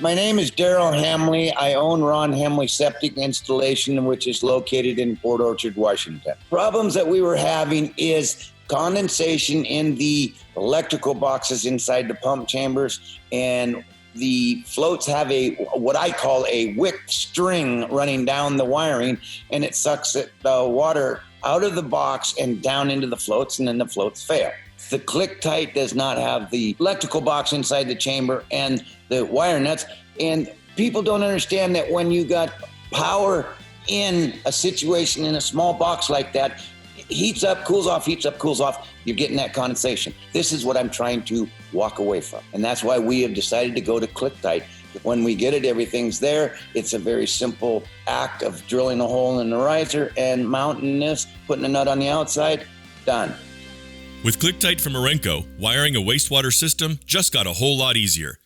My name is Daryl Hamley. I own Ron Hamley Septic Installation, which is located in Port Orchard, Washington. Problems that we were having is condensation in the electrical boxes inside the pump chambers, and the floats have what I call a wick string running down the wiring, and it sucks the water out of the box and down into the floats, and then the floats fail. The ClickTight does not have the electrical box inside the chamber and the wire nuts, and people don't understand that when you got power in a situation in a small box like that, heats up, cools off, heats up, cools off, you're getting that condensation. This is what I'm trying to walk away from. And that's why we have decided to go to ClickTight. When we get it, everything's there. It's a very simple act of drilling a hole in the riser and mounting this, putting a nut on the outside, done. With ClickTight from Orenco, wiring a wastewater system just got a whole lot easier.